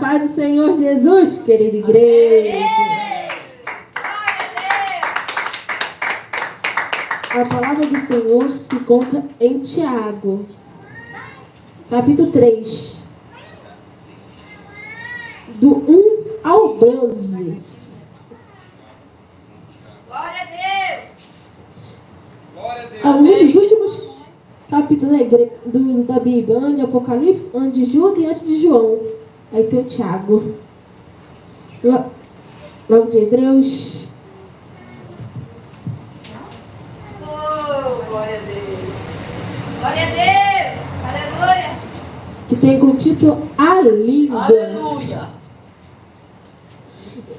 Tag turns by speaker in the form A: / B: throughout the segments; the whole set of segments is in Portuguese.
A: Paz do Senhor Jesus, querida igreja. A palavra do Senhor se encontra em Tiago, capítulo 3, do 1 ao 12.
B: Glória a Deus!
C: Glória a Deus!
A: É um dos últimos capítulos da Bíblia, antes de Apocalipse, antes de Judas e antes de João. Aí tem o Tiago. Logo de Hebreus.
B: Oh, glória a Deus! Glória a Deus! Aleluia!
A: Que tem como título A Língua.
D: Aleluia!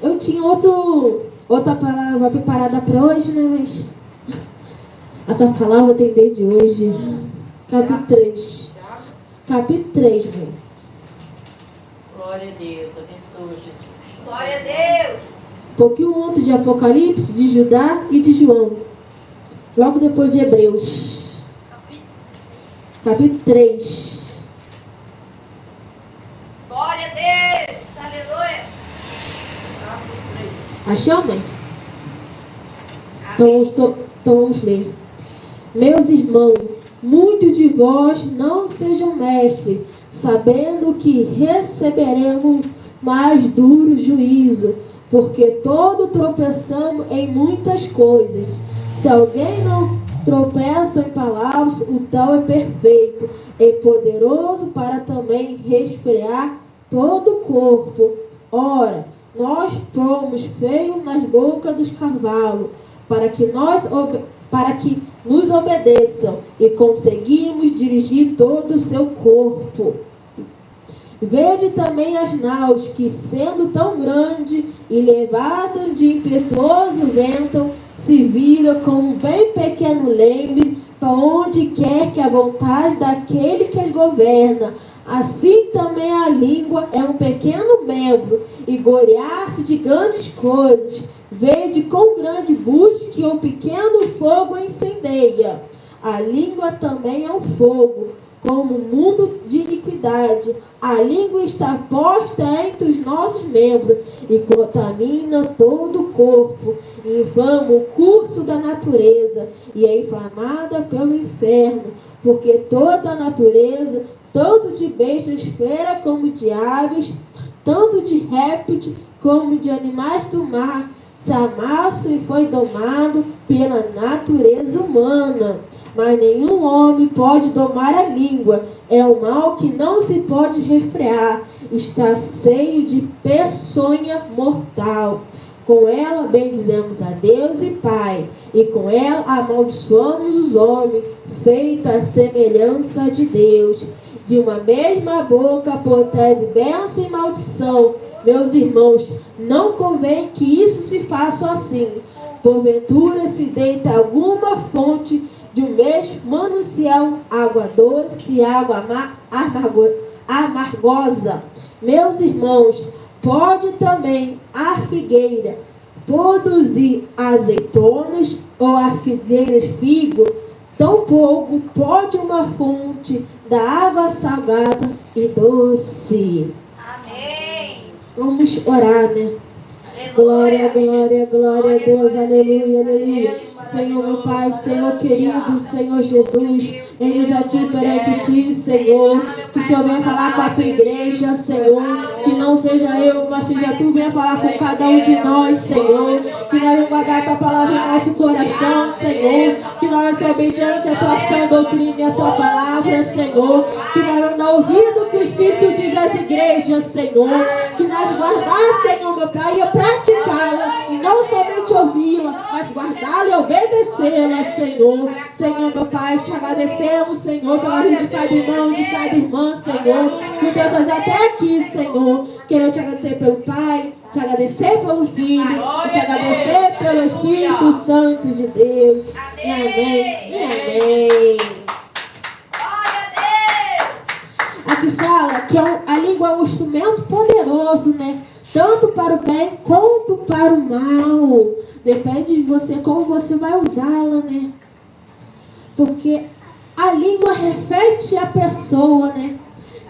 A: Eu tinha outra palavra preparada para hoje, né? Mas essa palavra tem desde hoje. Capítulo 3. Capítulo 3, velho.
D: Glória a Deus, abençoe Jesus.
B: Glória a Deus!
A: Um pouquinho antes de Apocalipse, de Judá e de João. Logo depois de Hebreus. Capítulo 3.
B: Glória a Deus! Aleluia!
A: Achou, mãe? Então vamos ler. Meus irmãos, muitos de vós não sejam mestres, sabendo que receberemos mais duro juízo, porque todos tropeçamos em muitas coisas. Se alguém não tropeça em palavras, o tal é perfeito e poderoso para também resfriar todo o corpo. Ora, nós fomos feios nas bocas dos cavalos, para que nos obedeçam, e conseguimos dirigir todo o seu corpo. Vede também as naus, que sendo tão grande e levadas de impetuoso vento, se viram como um bem pequeno leme, para onde quer que a vontade daquele que as governa. Assim também a língua é um pequeno membro, e gloriar-se de grandes coisas. Vede com grande busca que um pequeno fogo incendeia. A língua também é um fogo, como um mundo de iniquidade. A língua está posta entre os nossos membros e contamina todo o corpo, inflama o curso da natureza e é inflamada pelo inferno, porque toda a natureza, tanto de bestas feras como de aves, tanto de répteis como de animais do mar, se amasso e foi domado pela natureza humana. Mas nenhum homem pode domar a língua. É um mal que não se pode refrear. Está cheio de peçonha mortal. Com ela bendizemos a Deus e Pai, e com ela amaldiçoamos os homens, feita a semelhança de Deus. De uma mesma boca protege bênção e maldição. Meus irmãos, não convém que isso se faça assim. Porventura se deita alguma fonte de um mesmo manancial, água doce e água amargosa. Meus irmãos, pode também a figueira produzir azeitonas ou a figueira figo? Tampouco pode uma fonte da água salgada e doce.
B: Amém!
A: Vamos orar, né? Glória, glória, glória a Deus, aleluia, aleluia. Senhor, meu Pai, Senhor querido, Senhor Jesus, eis aqui perante Ti, Senhor, que o Senhor venha falar com a Tua igreja, Senhor, que não seja eu, mas seja Tu, venha falar com cada um de nós, Senhor, que nós vamos guardar a Tua palavra em nosso coração, Senhor, que nós vamos ser obedientes à Tua sã doutrina e à Tua palavra, Senhor, que nós vamos dar ouvido que o Espírito diz às igrejas, Senhor, que nós guardar, Senhor, meu Pai, e praticá-la, e não somente ouvi-la, mas guardá-la e obedecê-la, Senhor. Senhor, meu Pai, te agradecemos, Senhor, pela vida de cada irmão e de cada irmã, Senhor, por ter trazido até aqui, Senhor. Quero te agradecer pelo Pai, te agradecer pelo Filho, e te agradecer pelo Espírito Santo de Deus. Amém e amém. Aqui fala que a língua é um instrumento poderoso, né? Tanto para o bem quanto para o mal. Depende de você como você vai usá-la, né? Porque a língua reflete a pessoa, né?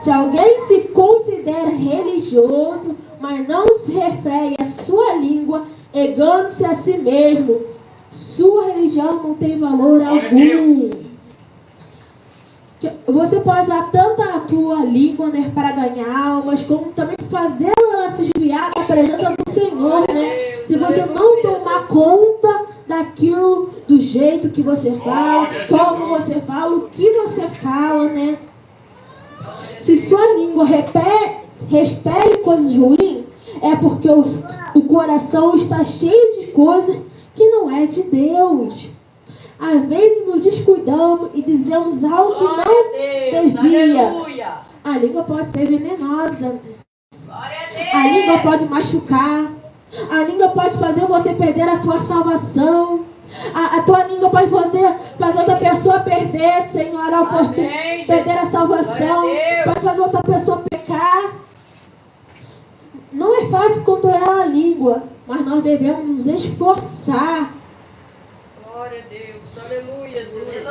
A: Se alguém se considera religioso, mas não se refere à sua língua, engana-se a si mesmo. Sua religião não tem valor algum. Você pode usar tanto a tua língua, né, para ganhar almas, como também fazer ela se desviar da presença do Senhor, né? Se você não tomar conta daquilo, do jeito que você fala, como você fala, o que você fala, né? Se sua língua repele coisas ruins, é porque o coração está cheio de coisas que não é de Deus. Às vezes nos descuidamos e dizemos algo que não devia. A língua pode ser venenosa. A língua pode machucar. A língua pode fazer você perder a sua salvação. A tua língua pode fazer outra pessoa perder, Senhor, a oportunidade, perder a salvação. Pode fazer outra pessoa pecar. Não é fácil controlar a língua, mas nós devemos nos esforçar.
D: Glória a Deus. Aleluia, Jesus.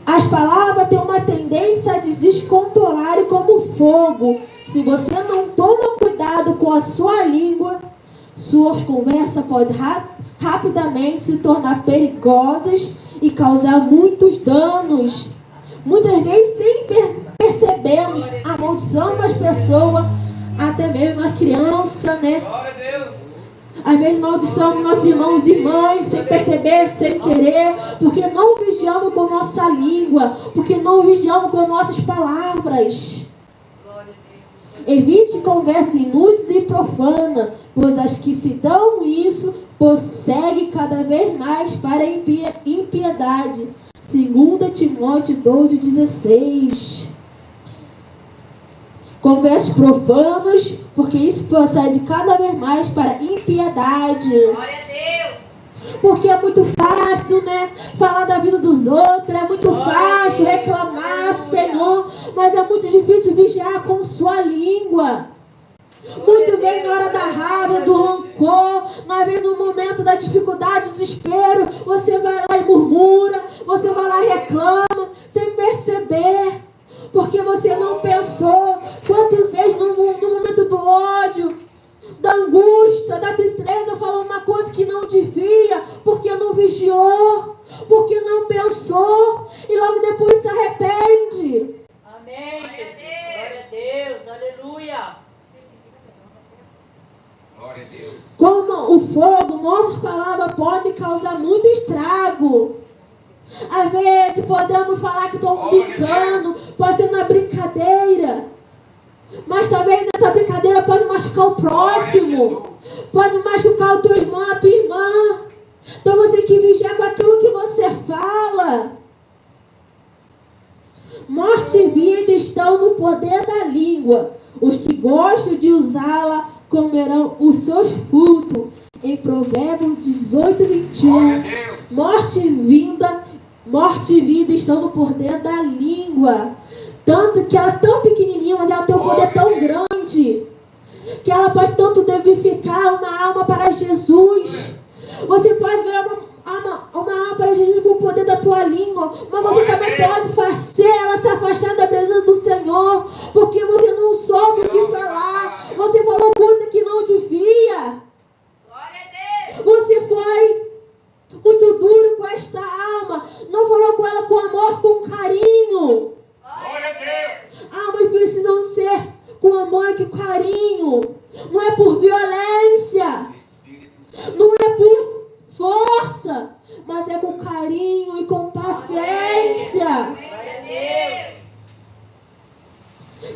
A: As palavras têm uma tendência a descontrolar como fogo. Se você não toma cuidado com a sua língua, suas conversas podem rapidamente se tornar perigosas e causar muitos danos. Muitas vezes, sem percebermos, amaldiçoamos as pessoas, até mesmo as crianças, né?
C: Glória a Deus.
A: Às vezes maldiçamos nossos irmãos e irmãs, sem perceber, sem querer, porque não vigiamos com nossa língua, porque não vigiamos com nossas palavras. Evite conversa inúteis e profana, pois as que se dão isso prosseguem cada vez mais para a impiedade. 2 Timóteo 12:16. Conversas profanas, porque isso procede cada vez mais para a impiedade.
B: Glória a Deus.
A: Porque é muito fácil, né? Falar da vida dos outros, é muito fácil reclamar, Senhor, mas é muito difícil vigiar com sua língua. Muito bem na hora da raiva, do rancor, mas vem no momento da dificuldade, do desespero, você vai lá e murmura, você vai lá e reclama, sem perceber. Porque você não pensou quantas vezes no momento do ódio, da angústia, da tristeza, falou uma coisa que não devia, porque não vigiou, porque não pensou, e logo depois se arrepende.
D: Amém, Jesus. Glória a Deus. Aleluia.
C: Glória a Deus.
A: Como o fogo, nossas palavras podem causar muito estrago. Às vezes podemos falar que estamos brincando, pode ser uma brincadeira. Mas talvez essa brincadeira pode machucar o próximo. Pode machucar o teu irmão, a tua irmã. Então você tem que vigiar com aquilo que você fala. Morte e vida estão no poder da língua. Os que gostam de usá-la comerão os seus frutos. Em Provérbios 18:21. Morte e vida estão no poder da língua. Tanto que ela é tão pequenininha, mas ela tem um poder tão grande, que ela pode tanto vivificar uma alma para Jesus. Você pode ganhar uma alma para Jesus com o poder da tua língua, mas você também pode fazer ela se afastar da presença do Senhor, porque você não soube o que falar. Você falou coisa que não devia. Você foi muito duro com esta alma. Não falou com ela com amor, com carinho.
C: Glória a Deus.
A: Almas precisam ser com amor e com carinho. Não é por violência. Não é por força. Mas é com carinho e com paciência.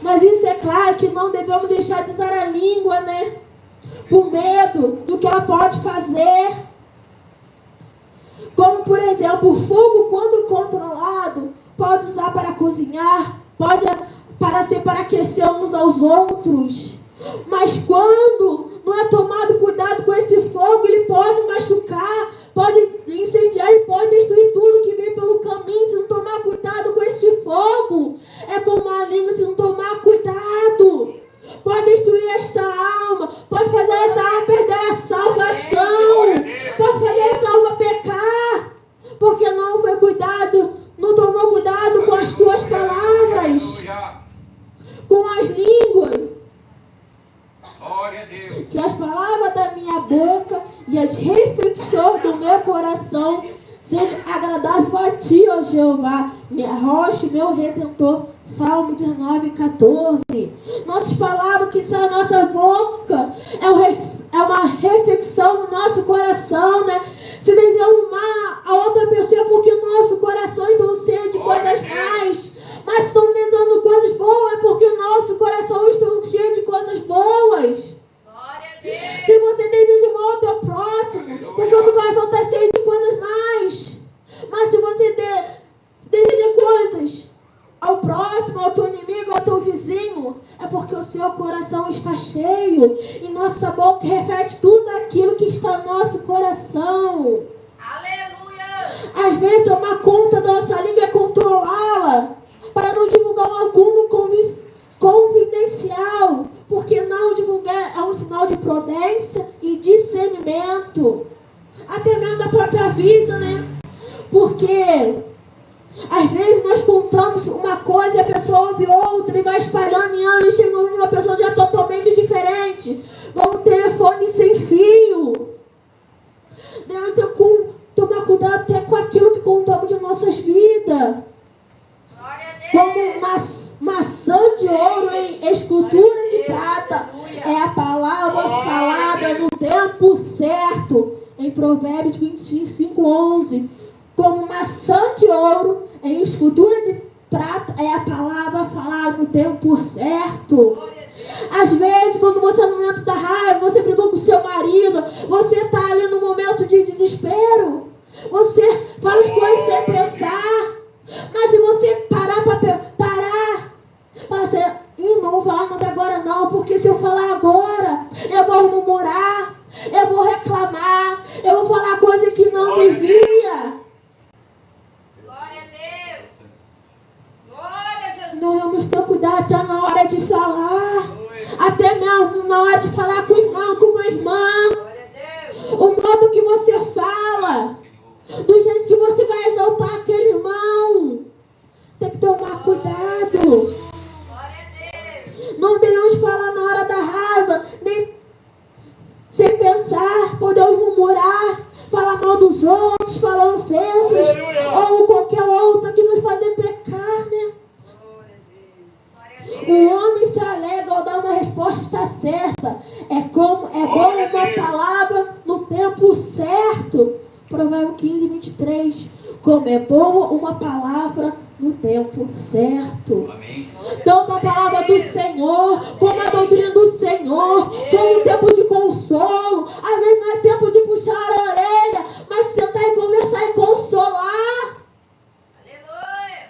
A: Mas isso é claro que não devemos deixar de usar a língua, né? Por medo do que ela pode fazer. Como, por exemplo, o fogo, quando controlado, pode usar para cozinhar, pode para aquecer uns aos outros. Mas quando não é tomado cuidado com esse fogo, ele pode machucar, pode incendiar e pode destruir tudo que vem pelo caminho. Se não tomar cuidado com este fogo, é como a língua, se não tomar cuidado, pode destruir esta alma, pode fazer essa alma perder a salvação, pode fazer essa alma pecar, porque não foi cuidado, não tomou cuidado com as tuas palavras.
C: Glória a Deus.
A: Que as palavras da minha boca e as reflexões do meu coração sejam agradáveis a ti, ó Jeová, minha rocha e meu redentor. Salmo 19:14. Nossas palavras que saem da nossa boca é uma reflexão no nosso coração, né? Se desejamos mal a outra pessoa é porque o nosso coração está cheio de coisas mais. Mas se estão desejando coisas boas é porque o nosso coração está cheio de coisas boas.
B: Glória a Deus.
A: Se você deseja mal ao teu próximo, porque o teu coração está cheio de coisas mais. Mas se você deseja coisas ao próximo, ao teu inimigo, ao teu vizinho, é porque o seu coração está cheio. E nossa boca reflete tudo aquilo que está no nosso coração.
B: Aleluia.
A: Às vezes tomar conta da nossa língua é controlá-la, para não divulgar um agudo confidencial, porque não divulgar é um sinal de prudência e discernimento, até mesmo da própria vida, né? Porque às vezes nós contamos uma coisa e a pessoa ouve outra e vai espalhando em anos, chegando uma pessoa já totalmente diferente, como um telefone sem fio. Deus tem que tomar cuidado até com aquilo que contamos de nossas vidas.
B: Glória a Deus.
A: Como maçã de ouro em escultura de prata é a palavra falada no tempo certo. Em Provérbios 25:11. Como maçã de ouro em escultura de prata é a palavra falada no tempo certo. Às vezes, quando você no momento da raiva, você brigou com seu marido, você está ali no momento de desespero, você fala as coisas sem pensar. Mas se você parar, fala não vou falar nada agora não, porque se eu falar agora, eu vou murmurar, eu vou reclamar, eu vou falar coisa que não devia.
B: Glória a Deus.
D: Glória a Jesus.
A: Nós vamos ter cuidado até na hora de falar, até mesmo na hora de falar com o irmão, com uma irmã.
D: Glória a Deus.
A: O modo que você fala, do jeito que você vai exaltar aquele irmão, tem que tomar cuidado.
B: Glória a Deus.
A: Não devemos falar na hora da raiva, nem sem pensar, podemos murmurar, falar mal dos outros, falar ofensas, ou qualquer outra que nos fazer pecar, né?
B: Glória a Deus.
A: O homem se alegra ao dar uma resposta certa. É bom uma palavra no tempo certo. Provérbio 15:23. Como é boa uma palavra no tempo certo.
C: Amém.
A: Tanto a palavra do Senhor, como a doutrina do Senhor, como o tempo de consolo. Às vezes não é tempo de puxar a orelha, mas sentar e conversar e consolar.
B: Aleluia.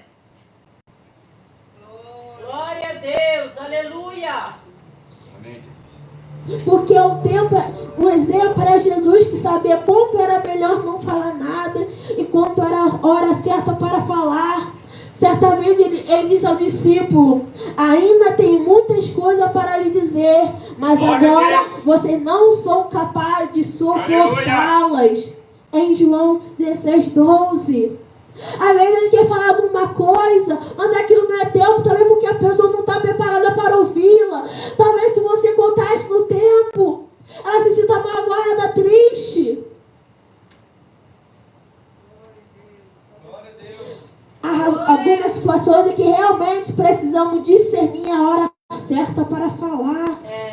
D: Glória a Deus. Aleluia.
C: Amém.
A: Porque o tempo, um exemplo era Jesus, que sabia quanto era melhor não falar nada e quanto era a hora certa para falar. Certa vez ele disse ao discípulo: ainda tem muitas coisas para lhe dizer, mas agora vocês não são capazes de suportá-las. Em João 16:12. Às vezes ele quer falar alguma coisa, mas aquilo não é tempo, talvez porque a pessoa não está preparada para ouvi-la. Talvez se você contar isso no tempo, ela se sinta magoada, triste.
C: Glória a Deus.
A: Há algumas situações em que realmente precisamos discernir a hora certa para falar.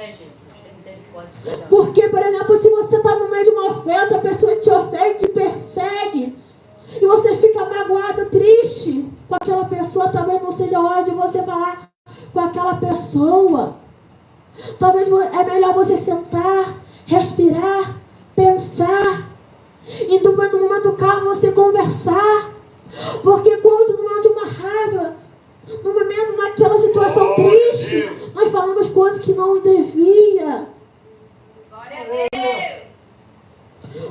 D: Jesus, tem misericórdia.
A: Porque, por exemplo, se você está no meio de uma ofensa, a pessoa te ofende, te persegue, e você fica magoado, triste com aquela pessoa, talvez não seja a hora de você falar com aquela pessoa. Talvez é melhor você sentar, respirar, pensar, e no momento calmo você conversar. Porque quando no momento de uma raiva, no momento naquela situação triste, nós falamos coisas que não devia.
B: Glória a Deus.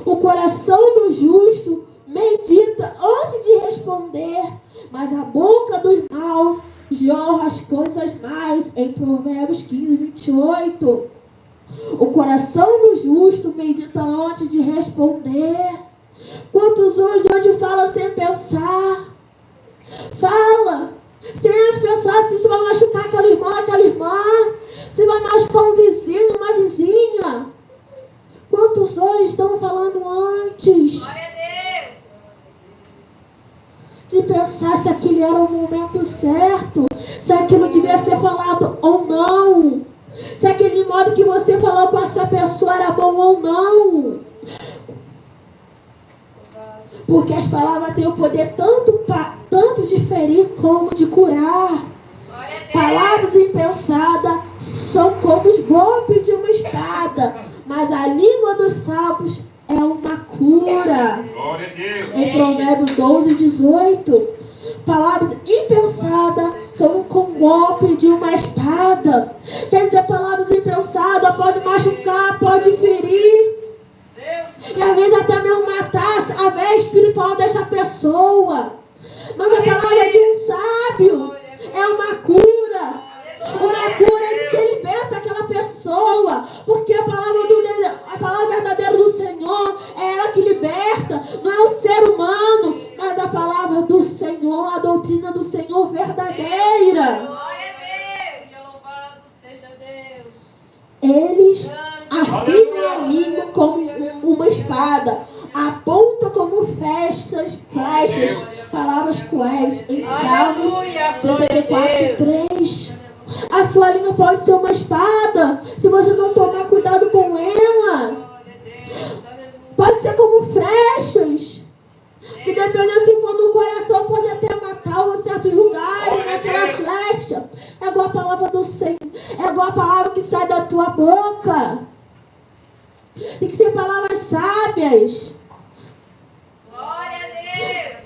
A: O coração do justo medita antes de responder, mas a boca dos maus jorra as coisas mais. Em Provérbios 15:28. O coração do justo medita antes de responder. Quantos hoje falam sem pensar? Fala sem pensar se vai machucar aquele irmão, aquela irmã, se vai machucar um vizinho, uma vizinha. antes
B: Glória a Deus.
A: de pensar se aquele era o momento certo, se aquilo devia ser falado ou não, se aquele modo que você falou com essa pessoa era bom ou não. Porque as palavras têm o poder tanto de ferir como de curar.
B: Glória a Deus.
A: Palavras impensadas são como os golpes de uma espada, mas a língua dos sábios é uma cura.
C: Glória a Deus.
A: Em Provérbios 12, 18. Palavras impensadas são como golpe de uma espada. Quer dizer, palavras impensadas podem machucar, pode ferir. E às vezes até mesmo matar a veia espiritual dessa pessoa. Mas a palavra de um sábio é uma cura. Uma cura de que liberta aquela pessoa. Porque a palavra verdadeira do Senhor é ela que liberta. Não é o ser humano, mas a palavra do Senhor, a doutrina do Senhor verdadeira.
B: Glória a Deus.
D: Louvado seja Deus.
A: Eles afiam a língua como uma espada, apontam como flechas, palavras cruéis. Em Salmos 64:3. A sua língua pode ser uma espada, se você não tomar cuidado com ela. Pode ser como flechas, que dependendo se for do coração, pode até matar em certos lugares, naquela flecha. É igual a palavra do Senhor, é igual a palavra que sai da tua boca. Tem que ser palavras sábias.
B: Glória a Deus.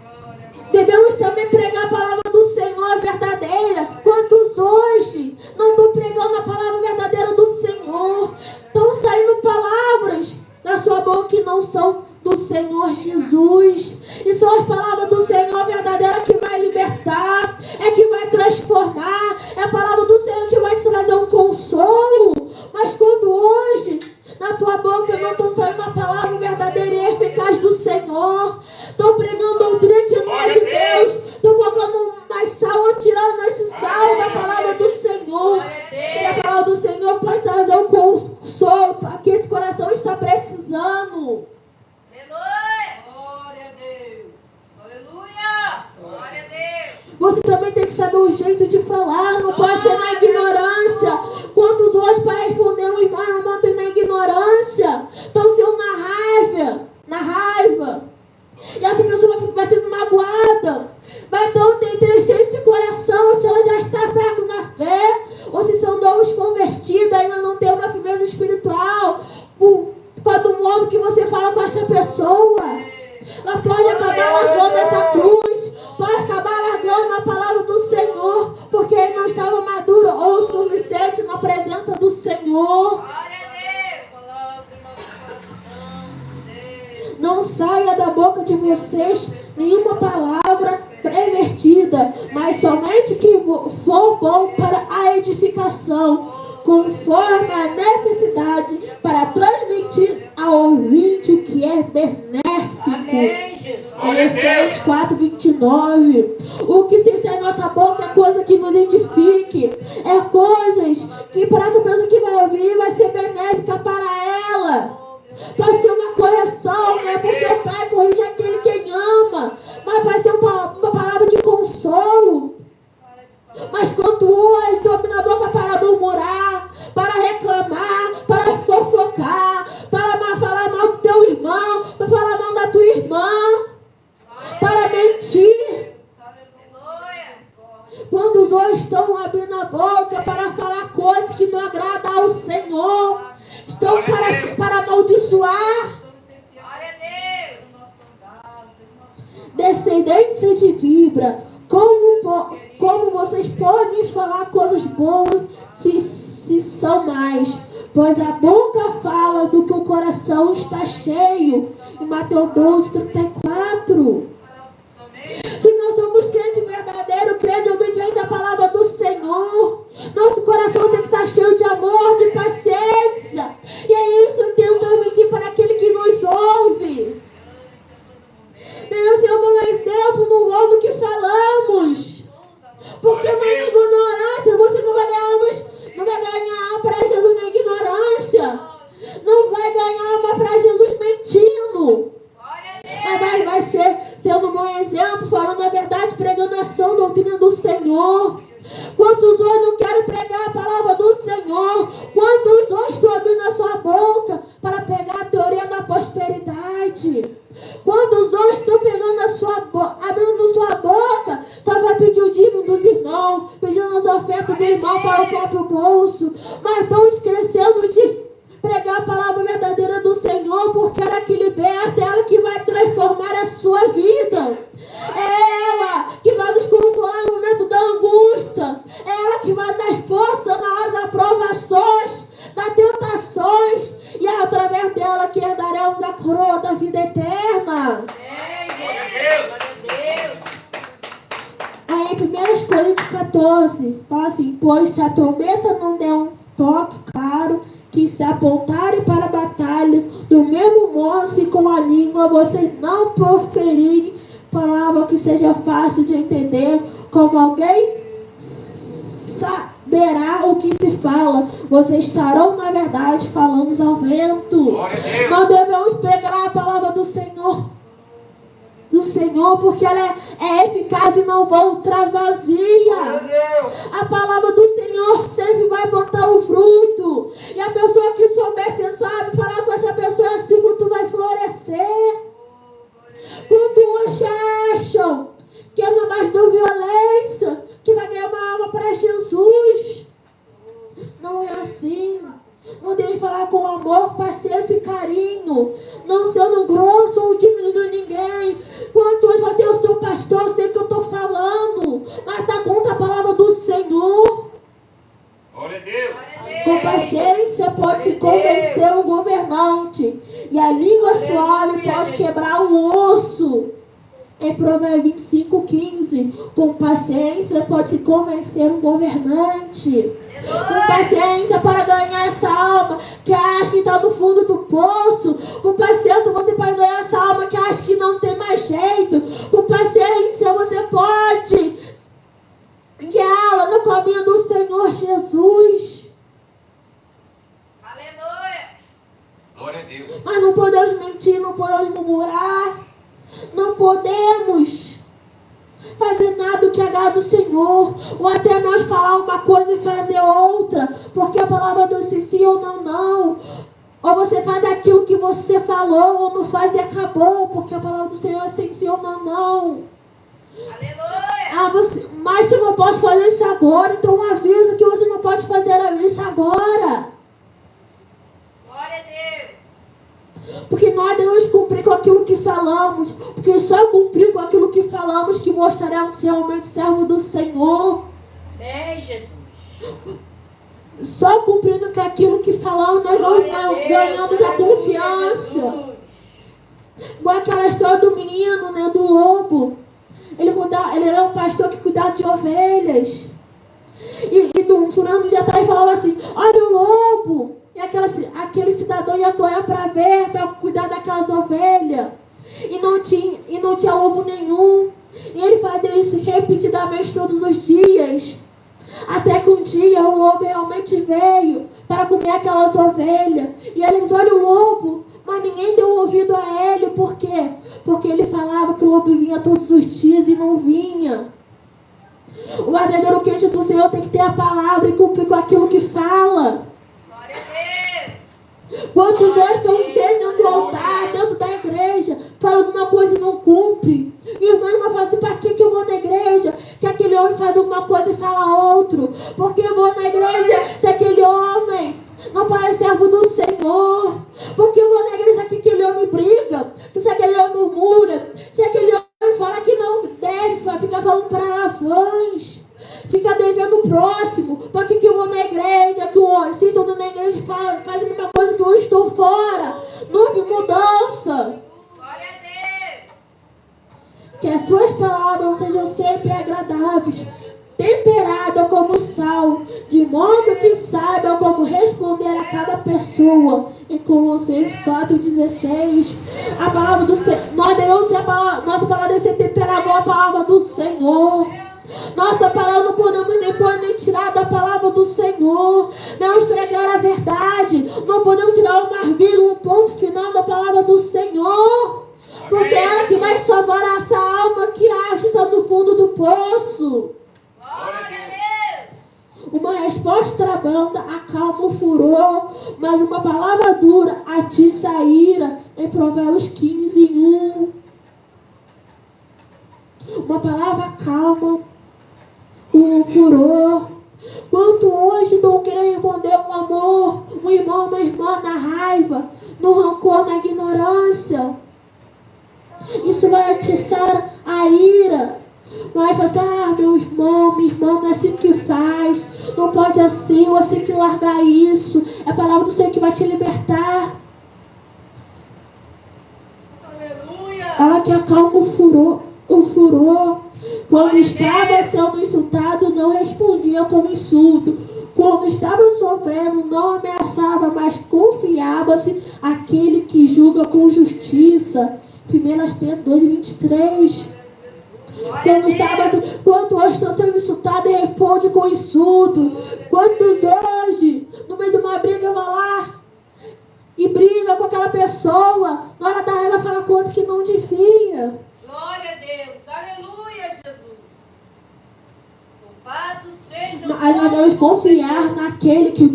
A: Devemos também pregar a palavra do Senhor verdadeira. Quantos hoje não estão pregando a palavra verdadeira do Senhor? Estão saindo palavras da sua boca que não são do Senhor Jesus. E são as palavras do Senhor verdadeira que vai libertar, é que vai transformar. É a palavra do Senhor que vai te trazer um consolo. Mas quando hoje na tua boca não estão saindo a palavra verdadeira e eficaz do Senhor, estão pregando doutrina que não é de Deus, estão colocando mais sal, tirando esse sal da palavra do Senhor. E a palavra do Senhor pode trazer um consolo que esse coração está precisando.
B: Aleluia.
D: Glória a Deus. Aleluia.
B: Glória a Deus.
A: Você também tem que saber o jeito de falar, não pode ser na ignorância. Quantos hoje para responder um irmão não tem na ignorância? Estão sendo na raiva. E essa pessoa vai sendo magoada. Vai então entristecer esse coração se ela já está fraca na fé, ou se são novos convertidos, ainda não tem uma firmeza espiritual, por causa do modo que você fala com essa pessoa. Ela pode acabar largando essa cruz, pode acabar largando a palavra do Senhor, porque ele não estava maduro ou o suficiente na presença do Senhor.
B: Glória a Deus.
D: Palavra em nosso coração. Deus.
A: Não saia da boca de vocês nenhuma palavra pervertida, mas somente que for bom para a edificação, conforme a necessidade, para transmitir ao ouvinte o que é benéfico.
D: Amém, Jesus.
A: Em Efésios 4:29. O que se sai da nossa boca é coisa que nos edifique, é coisas que para a pessoa que vai ouvir vai ser benéfica para ela. Pode ser uma correção, né? Porque o pai corrige aquele quem ama, mas pode ser uma palavra de consolo. Mas quando hoje domina a boca para murmurar, para reclamar, para fofocar, para falar mal do teu irmão, para falar mal da tua irmã, para mentir.
B: Aleluia.
A: Quando os hoje estão abrindo a boca para falar coisas que não agradam ao Senhor, estão para amaldiçoar.
B: Glória a Deus.
A: Descendentes de vibra, como vocês podem falar coisas boas se são mais? Pois a boca fala do que o coração está cheio. Em Mateus 12:34. Se nós somos crentes verdadeiros, crentes obedientes à palavra do Senhor, nosso coração tem que estar cheio de amor, de paciência. E é isso que eu transmitir para aquele que nos ouve. Devemos ser um bom exemplo no modo que falamos. Porque na ignorância você não vai ganhar alma para Jesus na ignorância. Não vai ganhar alma para Jesus mentindo. fala que herdaremos a coroa da vida eterna. Aí em 1 Coríntios 14, fala assim: pois se a trombeta não der um toque claro, que se apontarem para a batalha, do mesmo modo se com a língua vocês não proferirem palavra que seja fácil de entender, como alguém saberá o que se fala, vocês estarão na verdade falando ao vento. Nós devemos pegar a palavra do Senhor, porque ela é eficaz e não volta vazia. A palavra do Senhor sempre vai botar o fruto. E a pessoa que souber, você sabe, falar com essa pessoa, esse fruto vai florescer. Quando hoje acham que é na base da violência que vai ganhar uma alma para Jesus, não é assim. Não deve falar com amor, paciência e carinho, não sendo grosso ou diminuindo ninguém. Quando hoje vai ter o seu pastor, eu sei o que eu estou falando, mas está contra a palavra do Senhor.
C: Glória a Deus.
A: Com paciência pode se convencer o governante, e a língua suave pode quebrar o osso. Em Provérbios 25:15, com paciência pode se convencer um governante. Com paciência para ganhar essa alma que acha que está no fundo do poço. Com paciência você pode ganhar essa alma que acha que não tem mais jeito. Com paciência você pode guiá-la no caminho do Senhor Jesus.
B: Aleluia.
C: Glória a Deus.
A: Mas não podemos mentir, não podemos murmurar. Não podemos fazer nada que agrada o Senhor, ou até nós falar uma coisa e fazer outra, porque a palavra do sim ou não. Ou você faz aquilo que você falou, ou não faz e acabou, porque a palavra do Senhor é sim ou não.
B: Aleluia.
A: Mas eu não posso fazer isso agora, então avisa que você não pode fazer isso agora.
B: Glória a Deus.
A: Porque nós devemos cumprir com aquilo que falamos. Porque só cumprir com aquilo que falamos que mostraremos realmente servo do Senhor.
D: Jesus.
A: Só cumprindo com aquilo que falamos, nós ganhamos a confiança. Igual aquela história do menino, né, do lobo. Ele era um pastor que cuidava de ovelhas. E do fulano de atrás falava assim: olha o lobo. E aquele cidadão ia correr para ver, para cuidar daquelas ovelhas. E não tinha lobo nenhum. E ele fazia isso repetidamente todos os dias. Até que um dia o lobo realmente veio para comer aquelas ovelhas. E eles olham o lobo, mas ninguém deu ouvido a ele. Por quê? Porque ele falava que o lobo vinha todos os dias e não vinha. O verdadeiro crente do Senhor tem que ter a palavra e cumprir com aquilo que fala. Quantos hoje estão dentro do altar, dentro da igreja, falando uma coisa e não cumpre? E o irmão vai falar assim: para que eu vou na igreja? Que aquele homem faz uma coisa e fala outro. Porque eu vou na igreja se aquele homem não parece servo do Senhor? Porque eu vou na igreja que aquele homem briga, se aquele homem murmura, se aquele homem fala que não deve, fica falando palavrões, fica devendo o próximo. Por que eu vou na igreja? Que se estou na igreja faz a mesma coisa que eu estou fora. Não houve mudança.
B: Glória a Deus.
A: Que as suas palavras sejam sempre agradáveis, temperadas como sal, de modo que saibam como responder a cada pessoa. Em Colossenses 4:16, a palavra do Senhor, nossa palavra deve ser temperada com a palavra do Senhor. Nossa palavra não podemos nem pôr nem tirar da palavra do Senhor. Devemos pregar a verdade. Não podemos tirar uma vírgula, um ponto final da palavra do Senhor. Porque é ela que vai salvar essa alma que acha no fundo do poço.
B: Glória a Deus.
A: Uma resposta branda acalma o furor, mas uma palavra dura atiça a ira. Em Provérbios 15:1. Uma palavra calma o furor. Quanto hoje não querem responder o amor, um irmão, uma irmã na raiva, no rancor, na ignorância. Isso vai atiçar a ira. Vai falar assim: meu irmão, minha irmã, não é assim que faz. Não pode assim, você tem que largar isso. É a palavra do Senhor que vai te libertar. que acalma o furor. Quando estava sendo insultado, não respondia com insulto. Quando estava sofrendo, não ameaçava, mas confiava-se aquele que julga com justiça. 1 Pedro 2:23. Quando hoje estão sendo insultados, ele responde com insulto. Quantos hoje, no meio de uma briga, vão lá e briga com aquela pessoa, na hora da raiva fala coisa que não devia.
D: Glória a Deus, aleluia, Jesus. Louvado seja
A: Mas nós devemos confiar naquele que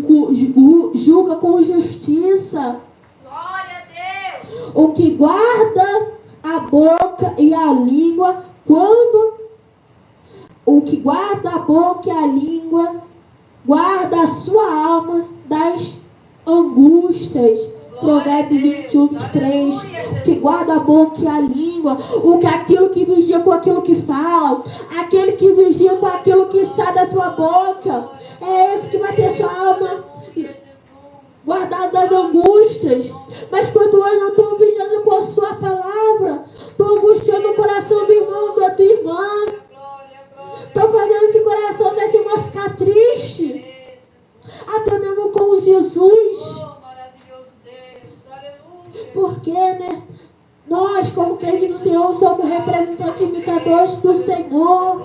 A: julga com justiça.
B: Glória a Deus.
A: O que guarda a boca e a língua, o que guarda a boca e a língua, guarda a sua alma das angústias. Provérbios 21:23. Que guarda a boca e a língua, aquilo que vigia com aquilo que fala, aquele que vigia com aquilo que sai da tua boca, é esse que vai ter sua alma guardada das angústias. Mas quando hoje não estou vigiando com a sua palavra, estou angustiando o coração do irmão, da tua irmã, estou fazendo esse coração desse irmão ficar triste, até mesmo com Jesus. Porque, né? Nós, como crentes do Senhor, somos representantes e imitadores do Senhor.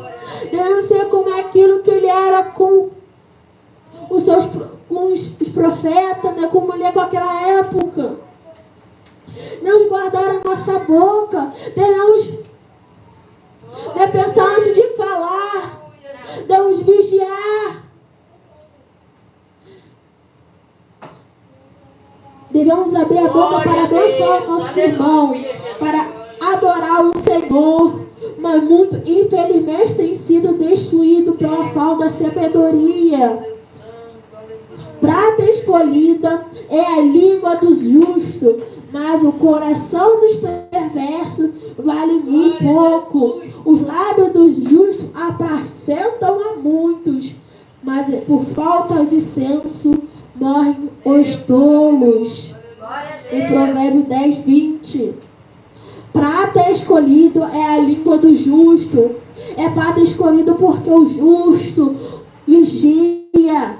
A: Devemos ser como aquilo que ele era com os profetas, né? Como ele é com aquela época. Devemos guardar a nossa boca. Devemos pensar antes de falar. Devemos vigiar. Devemos abrir a boca para abençoar o nosso irmão, para adorar o Senhor. Mas muito, infelizmente, tem sido destruído pela falta da sabedoria. Prata escolhida é a língua dos justos, mas o coração dos perversos vale muito pouco. Os lábios dos justos apacentam a muitos, mas por falta de senso morrem os tolos. Em Provérbios 10:20. Prata escolhido é a língua do justo. É prata escolhido porque o justo vigia.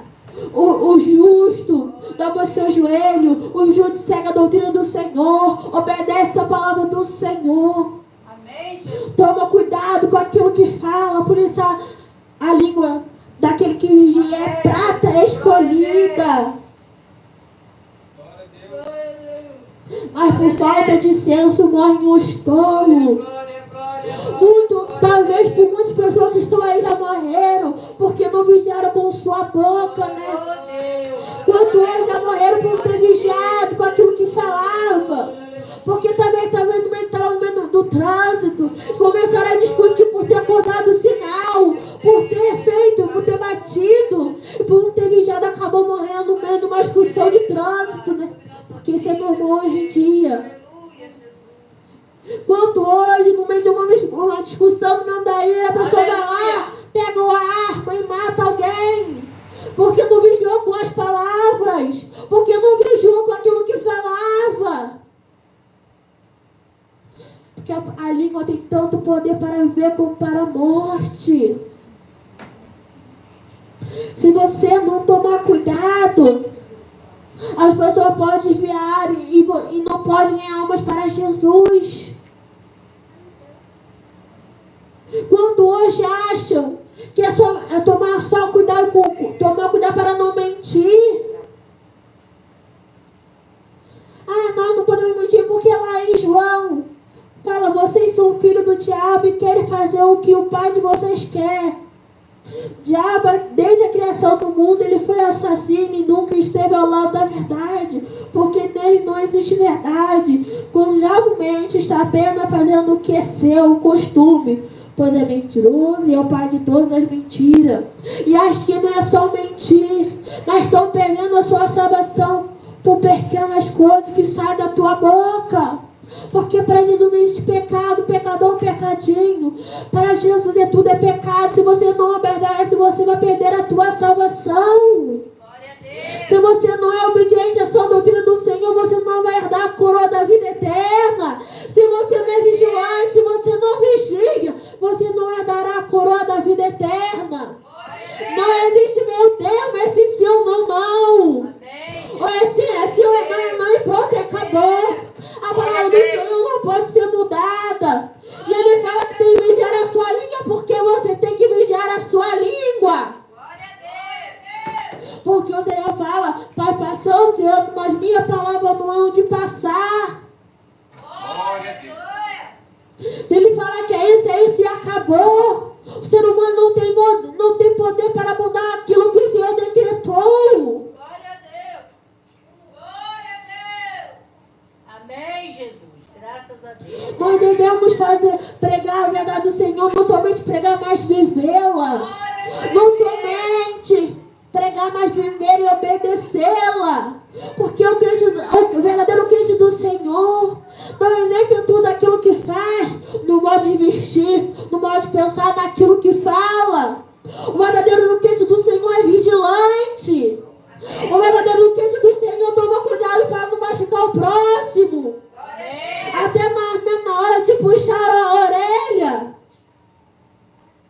A: O justo dobra o seu joelho. O justo segue a doutrina do Senhor. Obedece a palavra do Senhor.
D: Amém.
A: Toma cuidado com aquilo que fala. Por isso a língua daquele que vigia é prata escolhida. Mas por falta de senso morrem os tolos. Talvez por muitas pessoas que estão aí já morreram porque não vigiaram com sua boca, né? Quantos hoje já morreram por não ter vigiado com aquilo que falava? Porque também estava no meio do trânsito, começaram a discutir por ter acordado o sinal, por ter batido, e por não ter vigiado, acabou morrendo no meio de uma discussão de trânsito, né? Porque isso é normal hoje em dia. Quanto hoje, no meio de uma discussão, no meio da ira, a pessoa vai lá, pega uma arma e mata alguém. Porque não vigiou com as palavras. Porque não vigiou com aquilo que falava. Porque a língua tem tanto poder para viver como para a morte. Se você não tomar cuidado, as pessoas podem desviar e não podem ganhar almas para Jesus. Quando hoje acham que é tomar cuidado para não mentir. Nós não podemos mentir porque lá em João fala, vocês são filhos do diabo e querem fazer o que o pai de vocês quer. O diabo, desde a criação do mundo, ele foi assassino e nunca esteve ao lado da verdade, porque nele não existe verdade. Quando o diabo mente, está apenas fazendo o que é seu, o costume, pois é mentiroso e é o pai de todas as mentiras. E acho que não é só mentir, nós estamos perdendo a sua salvação por pequenas coisas que saem da tua boca. Porque para Jesus não existe pecado, pecador, pecadinho. Para Jesus tudo é pecado. Se você não obedece, você vai perder a tua salvação. Se você não é obediente à sua doutrina do Senhor, você não vai herdar a coroa da vida eterna. Se você não é vigilante oceano, mas minha palavra não é onde passar.
C: Glória a Deus.
A: Se ele falar que é isso e acabou. O ser humano não tem poder para mudar aquilo que o Senhor decretou.
B: Glória a Deus.
D: Glória a Deus. Amém, Jesus. Graças a Deus.
A: Nós devemos pregar a verdade do Senhor, não somente pregar, mas vivê-la. Não somente pregar, mas viver e obedecê-la. Porque o verdadeiro crente do Senhor não exemplo tudo aquilo que faz, no modo de vestir, no modo de pensar, naquilo que fala. O verdadeiro crente do Senhor é vigilante. O verdadeiro crente do Senhor toma cuidado para não machucar o próximo. Até mesmo na hora de puxar a orelha.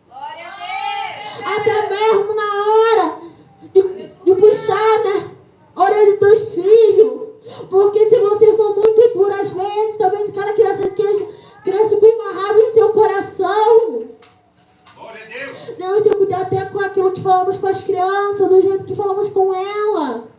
B: Glória a Deus.
A: Até mesmo na hora de puxar, né, a orelha dos filhos. Porque se você for muito duro, às vezes, talvez aquela criança cresça com uma raiva em seu coração.
C: Glória a Deus.
A: Nós temos que cuidar até com aquilo que falamos com as crianças, do jeito que falamos com ela.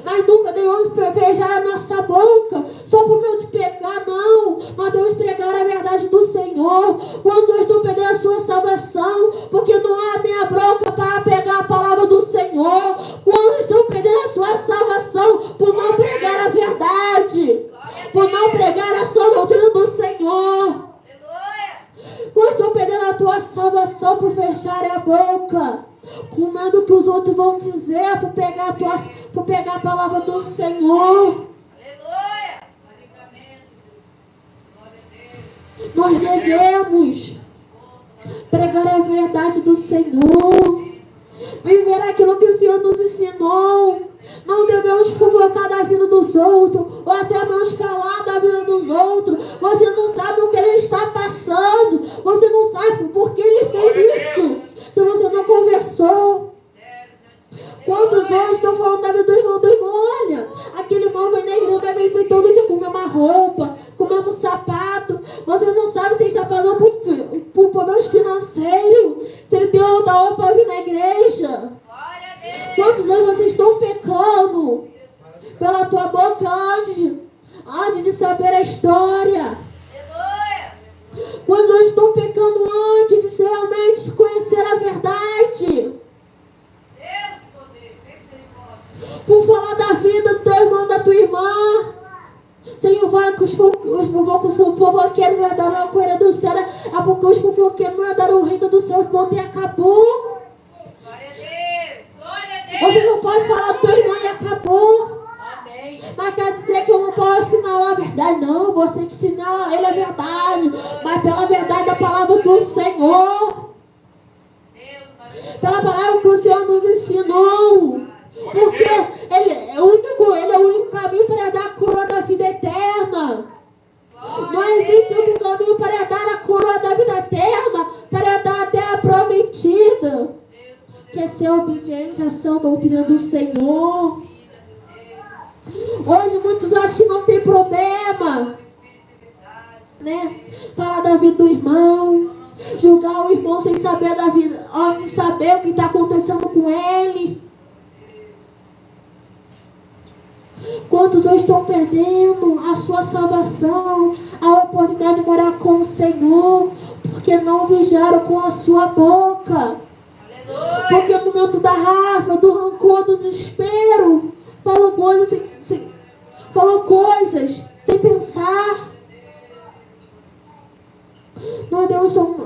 A: Mas nunca devemos beijar a nossa boca só por medo de pecar, não. Nós devemos pregar a verdade do Senhor. Quando eu estou perdendo a sua salvação, porque não abre a boca para pegar a palavra do Senhor. Quando eu estou perdendo a sua salvação, por não pregar a verdade, por não pregar a sua doutrina do Senhor.
B: Aleluia.
A: Quando eu estou perdendo a tua salvação por fechar a boca, com medo que os outros vão dizer, por pegar a palavra do Senhor.
B: Aleluia.
A: Nós devemos pregar a verdade do Senhor, viver aquilo que o Senhor nos ensinou. Não devemos fofocar da vida dos outros, ou até mesmo falar da vida dos outros. Você não sabe o que ele está passando, você não sabe por que ele fez isso, se você não conversou. Quantos hoje estão falando da vida do irmão? Olha, aquele irmão vem na igreja, vem todo dia comer uma roupa, comer um sapato. Você não sabe se ele está passando por problemas financeiros, se ele tem outra roupa para vir na igreja.
B: Glória a Deus.
A: Quantos anos vocês estão pecando pela tua boca antes de saber a história?
B: Aleluia.
A: Quantos anos estão pecando antes de realmente conhecer a verdade? Por falar da vida do teu irmão, da tua irmã. Senhor, fala que os fofoqueiros não darão a coisa do céu, é porque os fofoqueiros não darão o reino do céu, ponto e acabou.
B: Glória a Deus. Glória a Deus.
A: Você não pode falar do teu irmão e acabou.
B: Amém.
A: Mas quer dizer que eu não posso ensinar a verdade? Não, você tem que ensinar a ele a verdade, mas pela verdade da palavra do Senhor. Pela palavra que o Senhor nos ensinou. Porque ele é o único caminho para dar a coroa da vida eterna. Não existe outro caminho para dar a coroa da vida eterna, para dar a terra prometida. Que é ser obediente à sã doutrina do Senhor. Hoje muitos acham que não tem problema, né? Falar da vida do irmão, julgar o irmão sem saber da vida, antes de saber o que está acontecendo com ele. Quantos hoje estão perdendo a sua salvação, a oportunidade de morar com o Senhor, porque não vigiaram com a sua boca.
B: Aleluia.
A: Porque no momento da raiva, do rancor, do desespero, falou coisas sem pensar.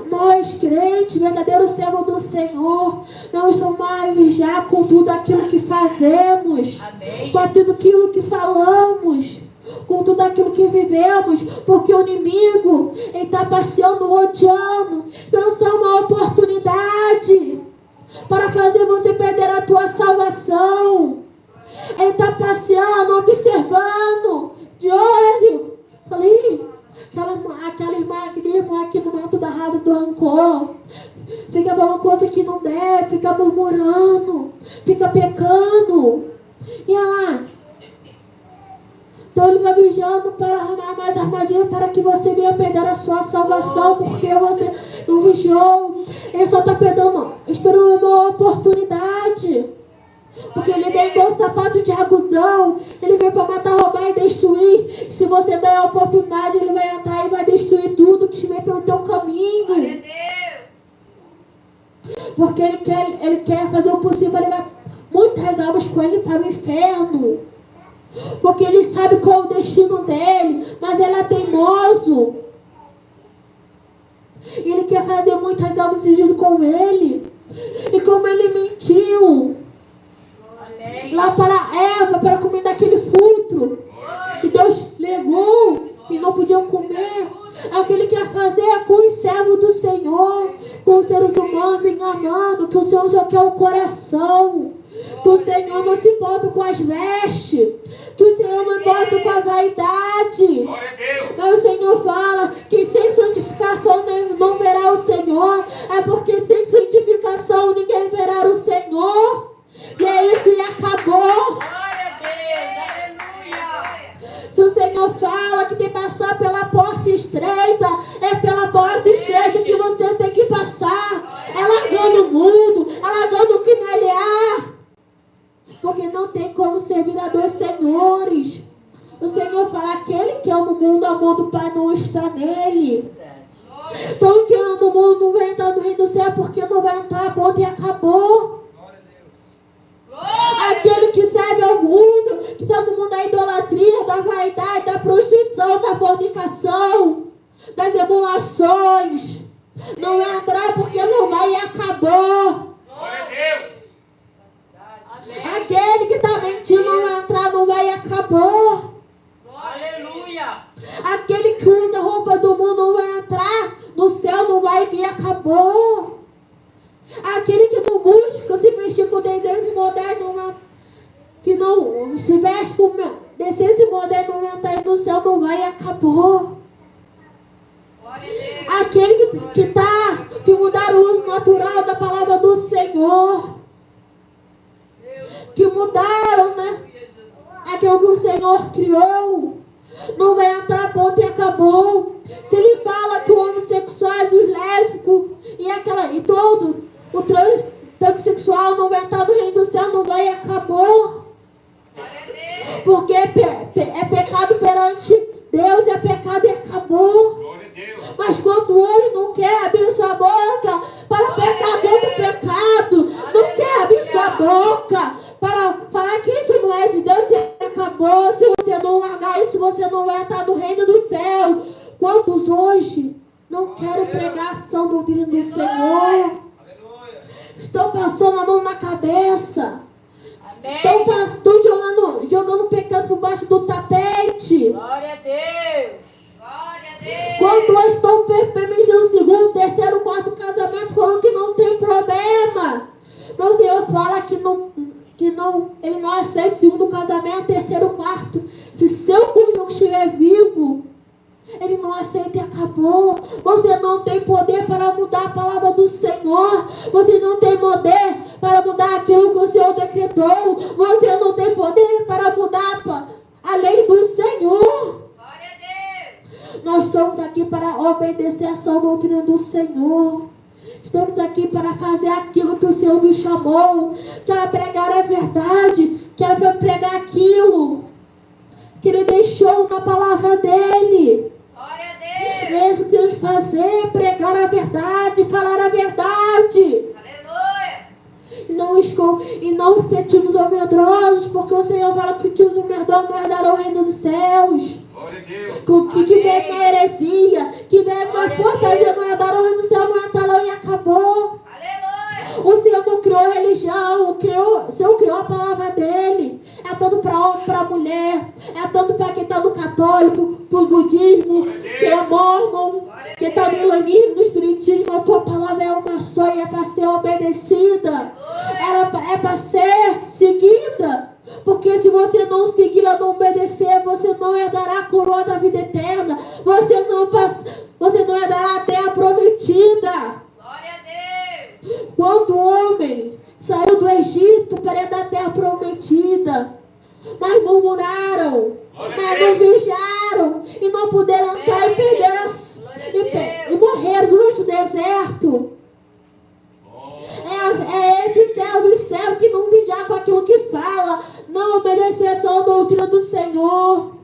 A: Nós crentes, verdadeiros servos do Senhor, não estamos mais vigiar com tudo aquilo que fazemos.
D: Amém.
A: Com tudo aquilo que falamos, com tudo aquilo que vivemos, porque o inimigo está passeando, rodeando, pensando uma oportunidade para fazer você perder a tua salvação. Ele está passeando, observando, de olho. Falei, aquela irmã aqui no momento da raiva, do rancor, fica falando coisa que não deve, fica murmurando, fica pecando. E ela, então ele vai vigiando para arrumar mais armadilha para que você venha perder a sua salvação, porque você não vigiou. Ele só está esperando uma oportunidade Porque ele vem com o sapato de algodão. Ele vem para matar, roubar e destruir. Se você der a oportunidade, ele vai entrar e vai destruir tudo que estiver pelo teu caminho.
B: Glória a Deus.
A: Porque ele quer fazer o possível para levar muitas almas com ele para o inferno. Porque ele sabe qual é o destino dele. Mas ele é teimoso. Ele quer fazer muitas almas junto com ele. E como ele mentiu lá para Eva, para comer daquele fruto que Deus legou e não podiam comer. Aquele que quer fazer com os servos do Senhor, com os seres humanos enganando, que o Senhor só quer o coração, que o Senhor não se importa com as vestes, que o Senhor não importa com a vaidade. Mas o Senhor fala que sem santificação não verá o Senhor. É porque sem santificação ninguém verá o Senhor. E é isso, e acabou. Se o Senhor fala que tem que passar pela porta estreita, é pela porta estreita que você tem que passar. É largando o mundo, é largando o que nele há. Porque não tem como servir a dois senhores. O Senhor fala, aquele que ama o mundo, o amor do Pai não está nele. Então quem ama o mundo não vai entrar no reino do céu, porque não vai entrar, ponto e acabou. Aquele que serve ao mundo, que está no mundo da idolatria, da vaidade, da prostituição, da fornicação, das emulações, não vai entrar porque não vai e acabou.
C: Glória a Deus.
A: Aquele que está mentindo não vai entrar, não vai e acabou.
D: Aleluia.
A: Aquele que usa a roupa do mundo não vai entrar, no céu não vai e acabou. Aquele que não busca se vestir com desejo moderno, que não se veste com decência moderna, não vai entrar no céu, não vai e acabou. Aquele que mudar o uso natural da palavra do Senhor, que mudaram, né? Aquilo que o Senhor criou, não vai entrar, ponto e acabou. Se ele fala que o homossexuais, os lésbicos e todo o transexual não vai entrar no reino do céu, não vai e acabou. Porque é pecado perante Deus, é pecado e acabou. Mas quando o homem não quer abrir sua boca para pecar contra o pecado, não quer abrir sua boca para falar que isso não é de Deus, e acabou. Se você não largar isso, você não vai entrar no reino do céu. Quantos hoje não querem pregação do doutrina do Senhor? Estão passando a mão na cabeça. Estão jogando pecado por baixo do tapete.
D: Glória a Deus.
A: Quando hoje estão permitindo o segundo, terceiro, quarto casamento, falando que não tem problema. Então o Senhor fala que ele não aceita segundo casamento, terceiro, quarto. Se seu cônjuge estiver vivo, ele não aceita e acabou. Você não tem poder para mudar a palavra do Senhor. Você não tem poder para mudar aquilo que o Senhor decretou. Você não tem poder para mudar a lei do Senhor.
B: Glória a Deus.
A: Nós estamos aqui para obedecer a sã doutrina do Senhor. Estamos aqui para fazer aquilo que o Senhor nos chamou. Que era pregar a verdade. Que era pregar aquilo que Ele deixou na palavra dele. É isso que temos que fazer, pregar a verdade, falar a verdade.
B: Aleluia.
A: E não ser tímidos ou medrosos, porque o Senhor fala que tímidos ou medrosos não herdarão o reino dos céus. Que vem na heresia, que vem na portaria, não herdarão o reino dos céus, não entrarão e acabou.
B: Aleluia.
A: O Senhor não criou religião, o Senhor criou a palavra dele. É tanto para homem, para mulher, é tanto para quem está no católico, pro budismo, que é mormon, que está no islamismo, no espiritismo. A tua palavra é uma só e é para ser obedecida. É para ser seguida. Porque se você não seguir, não obedecer, você não herdará a coroa da vida eterna. Você não herdará a terra prometida.
B: Glória a Deus.
A: Quando o homem saiu do Egito para herdar a terra prometida, mas murmuraram, mas não vigiaram e não puderam entrar e perderam e morreram durante o deserto. É É esse servo que não vigiar com aquilo que fala, não obedecer só a doutrina do Senhor.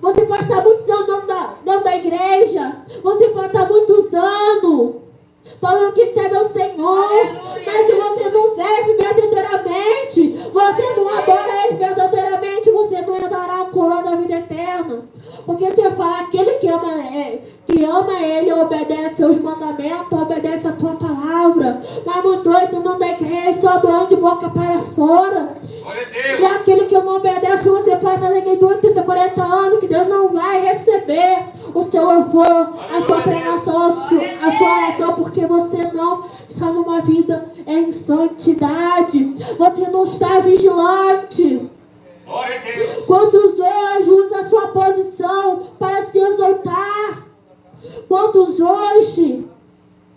A: Você pode estar muitos anos dentro da igreja, você pode estar muitos anos falando que serve ao Senhor, mas se você não serve verdadeiramente, você não adora Ele verdadeiramente, você não herdará a coroa da vida eterna. Porque você fala, aquele que ama Ele, obedece seus mandamentos, obedece a tua palavra. Mas muito doido não da igreja, só doando de boca para fora. E aquele que não obedece, você pode estar na igreja 30, 40 anos, que Deus não vai receber o seu louvor, a sua pregação, a sua oração, porque você não está numa vida em santidade. Você não está vigilante. Quantos hoje usam a sua posição para se exaltar? Quantos hoje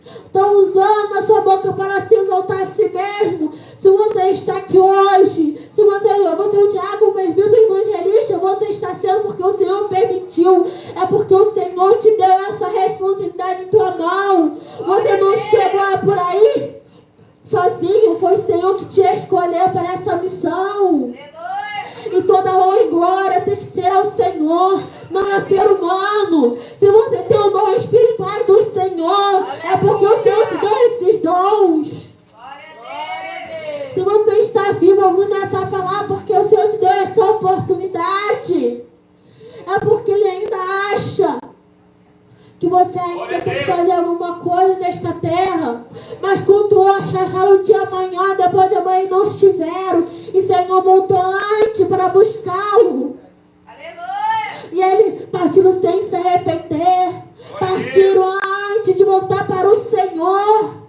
A: estão usando a sua boca para se exaltar a si mesmo? Se você está aqui hoje, se você é o diácono, o presbítero, o evangelista, você está sendo porque o Senhor permitiu. É porque o Senhor te deu essa responsabilidade em tua mão. Você não chegou por aí sozinho, foi o Senhor que te escolheu para essa missão. E toda honra e glória tem que ser ao Senhor, não é ser humano. Se você tem o dom espiritual do Senhor, é porque o Senhor te deu esses dons. Se você está vivo ouvindo essa palavra, porque o Senhor te deu essa oportunidade, é porque Ele ainda acha que você ainda tem que fazer alguma coisa nesta terra. Mas quando achar o dia amanhã, depois de amanhã não estiveram, e o Senhor voltou antes para buscá-lo. Aleluia! E ele partiram sem se arrepender, partiram antes de voltar para o Senhor.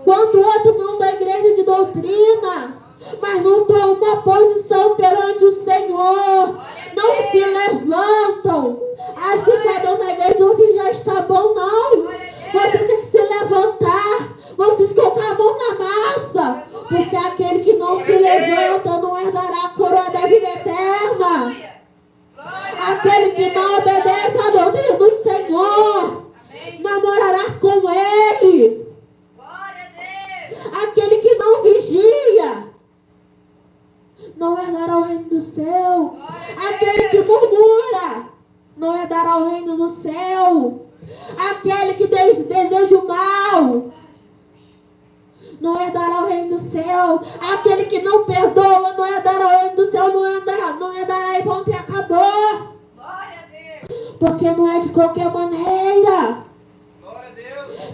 A: Quando outros não da igreja de doutrina, mas não tomam uma posição perante o Senhor, não se levantam. Acho que cada um na igreja outro já está bom, não. Você tem que se levantar, você tem que colocar a mão na massa, porque aquele que não se levanta não herdará a coroa da vida eterna. Aquele que não obedece à doutrina do Senhor namorará com Ele. Aquele que não vigia não herdará o reino do céu. Aquele que murmura não herdará o reino do céu. Aquele que deseja o mal não herdará o reino do céu. Aquele que não perdoa não herdará o reino do céu. Não herdará e pronto, e acabou. Porque não é de qualquer maneira.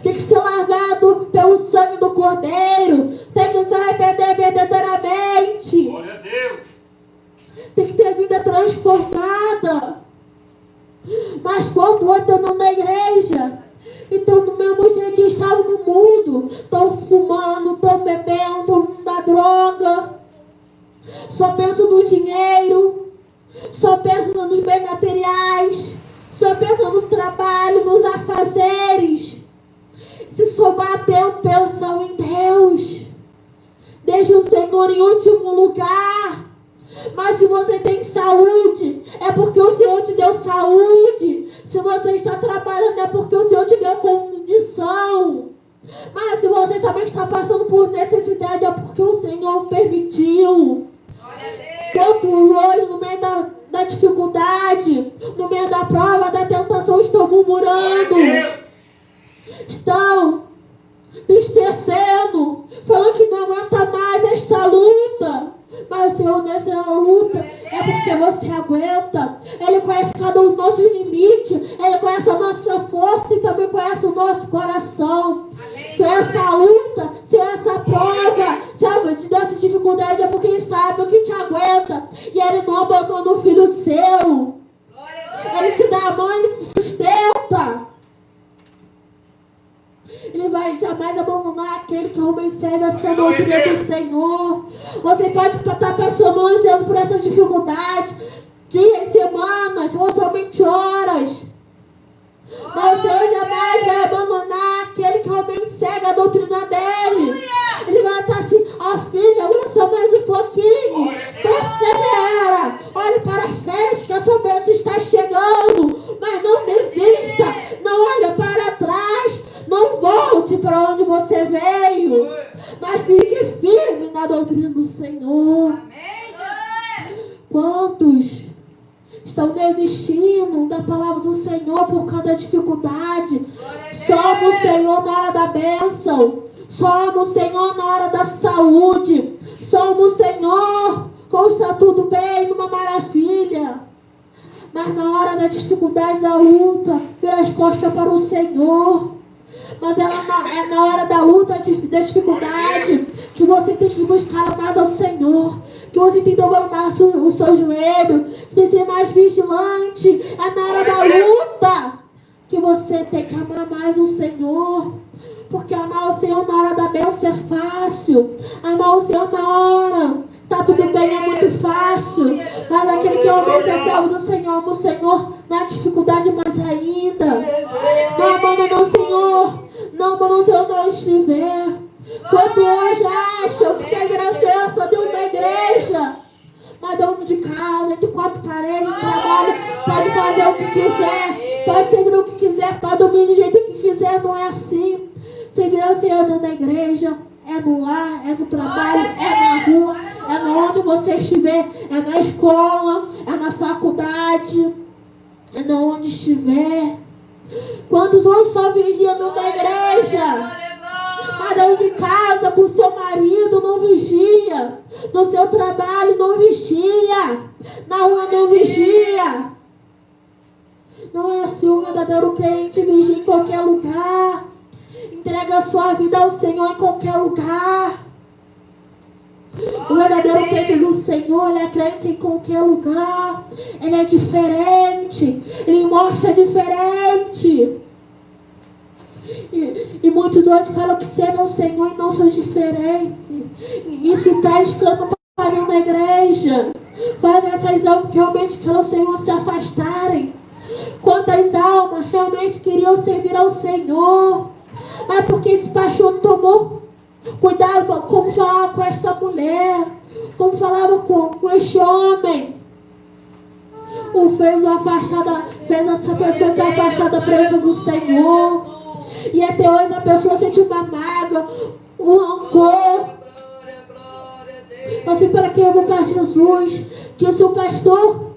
A: Tem que ser lavado pelo sangue do Cordeiro. Tem que se arrepender verdadeiramente.
C: Glória a Deus.
A: Tem que ter vida transformada. Mas quando outros estão na igreja, então do mesmo jeito que estavam no mundo, estão fumando, estão bebendo, na droga, só pensam no dinheiro, só pensam nos bens materiais, só pensam no trabalho, nos afazeres. Se souber ter, pensam em Deus. Deixa o Senhor em último lugar. Mas se você tem saúde, é porque o Senhor te deu saúde. Se você está trabalhando, é porque o Senhor te deu condição. Mas se você também está passando por necessidade, é porque o Senhor permitiu. Quanto hoje, no meio da dificuldade, no meio da prova, da tentação, estão murmurando. Estão tristecendo, falando que não aguenta mais esta luta. Mas o Senhor nessa luta é porque você aguenta. Ele conhece cada um dos nossos limites. Ele conhece a nossa força e também conhece o nosso coração. Se essa luta, se essa prova, se essa dificuldade, é porque Ele sabe o que te aguenta. E Ele não abandona o filho seu. Ele te dá a mão e te sustenta. Ele vai jamais abandonar aquele que realmente serve a sua doutrina do Senhor. Você pode estar passando anos por essa dificuldade, dias, semanas, ou somente horas. Mas o Senhor jamais vai abandonar aquele que realmente segue a doutrina dele. Ele vai estar assim, filha, olha só mais um pouquinho. Persevera. Olhe para a festa, que a sua bênção está chegando. Mas não desista. Não olhe para trás. Não volte para onde Senhor. Quantos estão desistindo da palavra do Senhor por causa da dificuldade? Somos o Senhor na hora da bênção. Somos o Senhor na hora da saúde. Somos o Senhor quando está tudo bem, numa maravilha. Mas na hora da dificuldade, da luta, vira as costas para o Senhor. Mas é na hora da luta, da dificuldade, que você tem que buscar mais ao Senhor. Que você tem que dobrar mais o seu joelho. Tem que ser mais vigilante. É na hora da luta que você tem que amar mais o Senhor. Porque amar o Senhor na hora da bênção é fácil. Amar o Senhor na hora tá tudo bem, é muito fácil. Mas aquele que realmente é servo do Senhor, ama o Senhor na dificuldade mais ainda. Não abandona o Senhor. Não abandona o Senhor não estiver. Quando hoje acham que servirá o Senhor só Deus da igreja. Mas dono de casa, entre quatro paredes, de trabalho, pode fazer o que quiser. Pode servir o que quiser, pode dormir do jeito que quiser. Não é assim. Servirá o Senhor dentro da igreja. É no lar, é no trabalho, é na rua, é na onde você estiver, é na escola, é na faculdade, é na onde estiver. Quantos hoje só vigiam dentro da igreja? Mas dentro de casa, com o seu marido, não vigia. No seu trabalho, não vigia. Na rua, não vigia. Não é assim o verdadeiro crente, vigia em qualquer lugar. Entrega a sua vida ao Senhor em qualquer lugar. O verdadeiro crente do Senhor, ele é crente em qualquer lugar. Ele é diferente. Ele mostra diferente. E muitos hoje falam que servem ao Senhor e não são diferentes. E isso está escando para na igreja. Fazem essas almas que realmente querem o Senhor se afastarem. Quantas almas realmente queriam servir ao Senhor. Mas porque esse pastor não tomou cuidado como falava com essa mulher, como falava com esse homem, fez essa pessoa se afastar da presença do Senhor. E até hoje a pessoa sente uma mágoa, um rancor. Assim, para que eu vou para Jesus? Que o seu pastor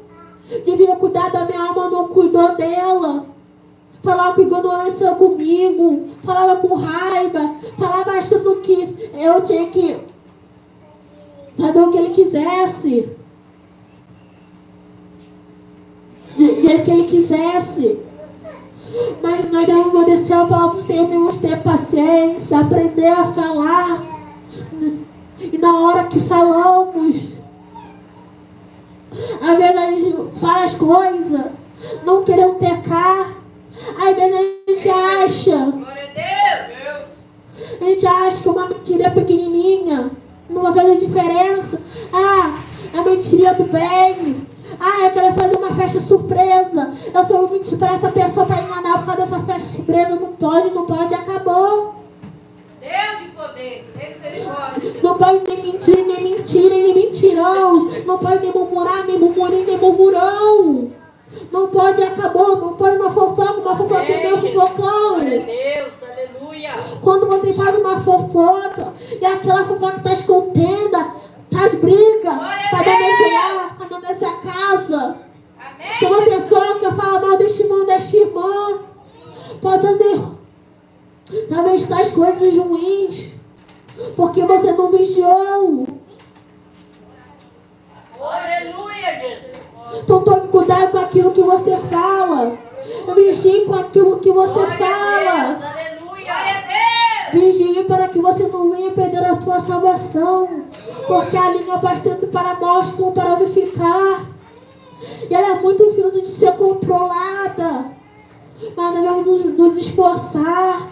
A: devia cuidar da minha alma, não cuidou dela. Falava com ignorância comigo, falava com raiva, falava achando que eu tinha que fazer o que ele quisesse. Do jeito que ele quisesse. Mas nós devemos obedecer a palavra do Senhor, devemos ter paciência, aprender a falar. E na hora que falamos, às vezes a gente fala as coisas, não querendo pecar. Às vezes a gente acha, a gente acha que uma mentira pequenininha não vai fazer diferença. Ah, é mentira do bem. Ah, eu quero fazer uma festa surpresa. Eu só vou mentir para essa pessoa para enganar por causa dessa festa surpresa. Não pode, acabou.
B: Deus de poder, Deus de misericórdia.
A: Não pode nem mentir, nem mentira, nem mentirão. Não pode nem murmurar, nem murmurinho, nem murmurão. Não pode, acabou. Não pode uma fofoca nem um fofocão.
D: Deus, aleluia.
A: Quando você faz uma fofoca e aquela fofoca está escondida, tá as brigas, para denunciar a casa.
B: Amém.
A: Se você foca, fala mal deste irmão, desta irmã, pode trazer talvez tais coisas ruins, porque você não vigiou.
D: Aleluia, Jesus.
A: Então tome cuidado com aquilo que você fala. Vigie com aquilo que você fala.
D: Aleluia.
A: Vigie para que você não venha perder a sua salvação. Porque a língua é bastante para a morte como para vivificar. E ela é muito difícil de ser controlada. Mas devemos nos esforçar